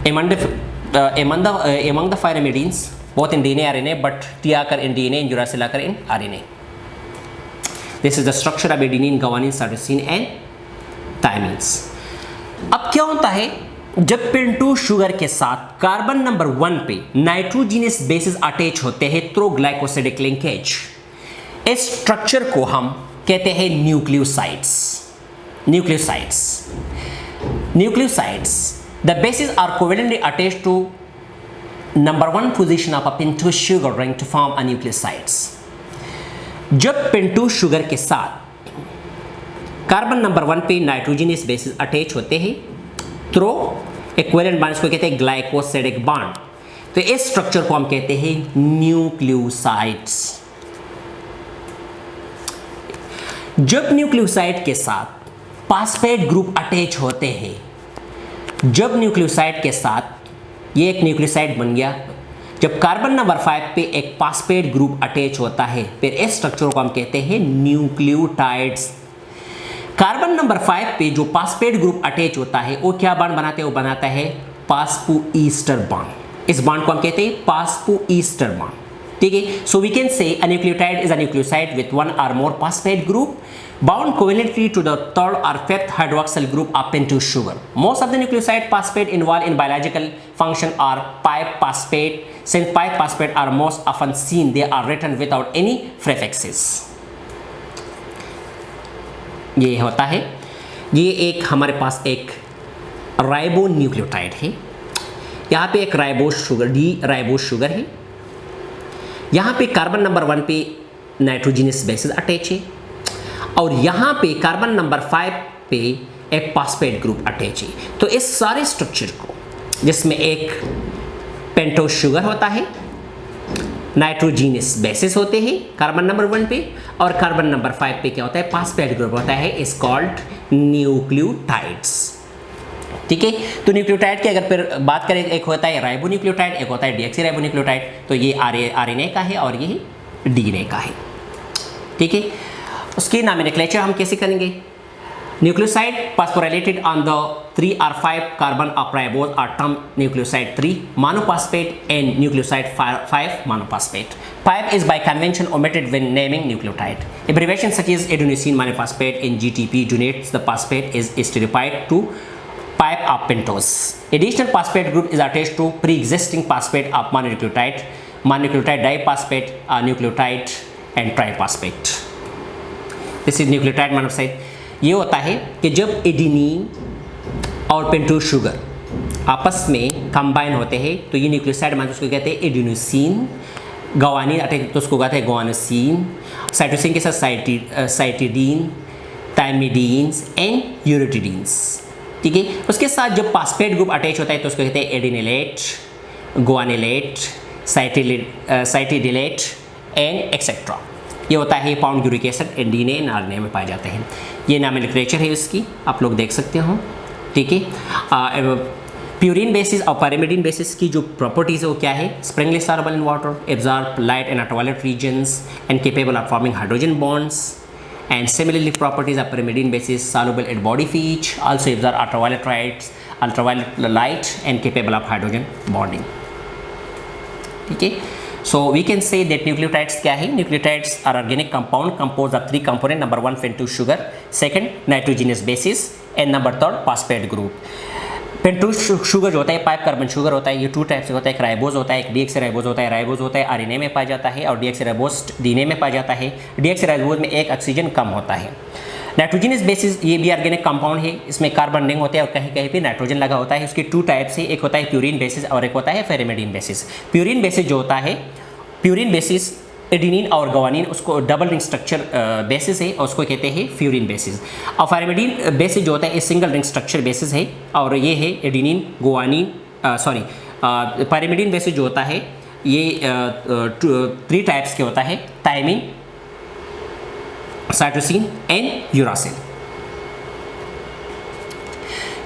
among the pyrimidines, both in DNA RNA, but T occur in DNA and uracil occur in RNA. This is the structure of adenine, guanine, cytosine and thymines. अब क्या होता है जब pentose sugar के साथ carbon number 1 पे nitrogenous basis attach होते हैं थ्रू ग्लाइकोसिडिक लिंकेज, इस स्ट्रक्चर को हम कहते हैं nucleosides. The bases are covalently attached to number 1 position of a pentose sugar ring to form a nucleosides. जब पेंटोज शुगर के साथ कार्बन नंबर 1 पे नाइट्रोजीनियस बेसिस अटैच होते हैं थ्रू इक्विवेलेंट बॉन्ड्स को कहते हैं ग्लाइकोसिडिक बॉन्ड, तो इस स्ट्रक्चर को हम कहते हैं न्यूक्लियोसाइड्स. जब न्यूक्लियोसाइड के साथ फॉस्फेट ग्रुप अटैच होते हैं, जब न्यूक्लियोसाइड के साथ ये एक न्यूक्लियोसाइड बन गया, जब कार्बन नंबर 5 पे एक फॉस्फेट ग्रुप अटैच होता है, फिर इस स्ट्रक्चर को हम कहते हैं न्यूक्लियोटाइड्स. कार्बन नंबर 5 पे जो फॉस्फेट ग्रुप अटैच होता है वो क्या बॉन्ड बनाते हैं? वो बनाता है फॉस्फोईस्टर बॉन्ड. इस बॉन्ड को हम कहते हैं फॉस्फोईस्टर बॉन्ड. ठीक है, सो we can say a nucleotide is a nucleoside with 1 or more phosphate group bound covalently to the 3rd or 5th hydroxyl group of pentose sugar. Most of the nucleoside phosphate involved in biological function are 5-phosphate. Since 5-phosphate are most often seen, they are written without any prefixes. ये होता है, ये एक हमारे पास एक ribo nucleotide है. यहाँ पे एक ribose sugar, D ribose sugar है. यहाँ पे कार्बन नंबर 1 पे नाइट्रोजीनियस बेसिस अटैच है और यहाँ पे कार्बन नंबर 5 पे एक फॉस्फेट ग्रुप अटैच है. तो इस सारे स्ट्रक्चर को, जिसमें एक पेंटोज शुगर होता है, नाइट्रोजीनियस बेसिस होते हैं कार्बन नंबर 1 पे, और कार्बन नंबर 5 पे क्या होता है? फॉस्फेट ग्रुप होता है, इज कॉल्ड न्यूक्लियोटाइड्स. ठीक है, तो न्यूक्लियोटाइड की अगर फिर बात करें, एक होता है राइबो न्यूक्लियोटाइड, एक होता है डीऑक्सी राइबो न्यूक्लियोटाइड. तो ये आरएनए का है और ये डीएनए का है. ठीक है, उसकी नॉमेनक्लेचर हम कैसे करेंगे? Nucleoside phosphorylated on the 3 or 5 carbon of ribose are termed nucleoside 3 monophosphate and nucleoside 5 monophosphate. 5 is by convention omitted when naming nucleotide. Abbreviations such as adenosine monophosphate and GTP denotes the phosphate is esterified to 5 of pentose. Additional phosphate group is attached to pre-existing phosphate of mononucleotide diphosphate, nucleotide and triphosphate. This is nucleotide monophosphate. ये होता है कि जब adenine और pentose sugar आपस में combine होते हैं तो ये न्यूक्लियोसाइड बनते हैं, उसको कहते हैं एडेनोसिन. गुआनिन अटैच तो उसको कहते हैं गुआनोसिन. साइटोसिन के साथ साइटिडीन, थाइमिडीन्स एंड यूरेटिडीन्स. ठीक है, उसके साथ जब फॉस्फेट ग्रुप अटैच होता है तो उसको कहते हैं एडेनिलेट, गुआनिलेट, साइटिडिलेट एंड एक्सेट्रा. ये होता है found uric acid and DNA and RNA में पाए जाते हैं. ये नॉमेनक्लेचर है इसकी, आप लोग देख सकते हो. ठीक है, प्यूरिन बेसिस और pyrimidine बेसिस की जो प्रॉपर्टीज है वो क्या है? Sparingly soluble in water, absorb light in ultraviolet regions and capable of forming hydrogen bonds. And similarly, properties of pyrimidine basis soluble at body pH, also absorb ultraviolet light and capable of hydrogen bonding. ठीक है, so we can say that nucleotides क्या है? Nucleotides are organic compound composed of 3 components. Number 1 pentose sugar, second nitrogenous basis, and number 3 phosphate group. Pentose sugar जो होता है 5 carbon sugar होता है. ये 2 टाइप से होता है, एक राइबोज होता है, एक डीऑक्सी राइबोज होता है. राइबोज होता है आरएनए में पाया जाता है और डीऑक्सी राइबोज डीएनए में पाया जाता है. डीऑक्सी राइबोज में एक ऑक्सीजन कम होता है. नाइट्रोजनस बेसिस ये भी ऑर्गेनिक कंपाउंड है, इसमें कार्बन रिंग होते हैं और कहीं कहीं पे नाइट्रोजन लगा होता है. इसके 2 टाइप्स है, एक होता है प्यूरिन बेसिस और एक होता है pyrimidine बेसिस. प्यूरिन बेसिस जो होता है, प्यूरिन बेसिस एडेनिन और गुआनिन उसको डबल रिंग स्ट्रक्चर बेसिस है और उसको कहते हैं फ्यूरिन बेसिस. और pyrimidine बेसिस जो होता है सिंगल रिंग स्ट्रक्चर बेसिस है और ये है एडेनिन गुआनिन pyrimidine बेसिस जो होता है ये 3 टाइप्स के होता है, थायमिन, साइटोसिन एंड यूरासिल.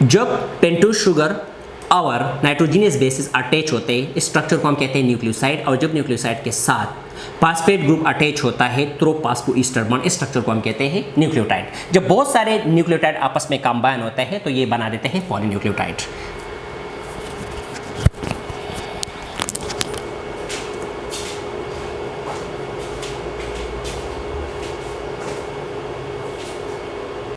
जब पेंटोज शुगर और नाइट्रोजीनियस बेसिस अटैच होते हैं, इस स्ट्रक्चर को हम कहते हैं न्यूक्लियोसाइड. और जब न्यूक्लियोसाइड के साथ फास्फेट ग्रुप अटैच होता है थ्रू फास्फोईस्टर बॉन्ड, इस स्ट्रक्चर को हम कहते हैं न्यूक्लियोटाइड। जब बहुत सारे न्यूक्लियोटाइड आपस में कंबाइन होते हैं तो ये बना देते हैं पॉलीन्यूक्लियोटाइड।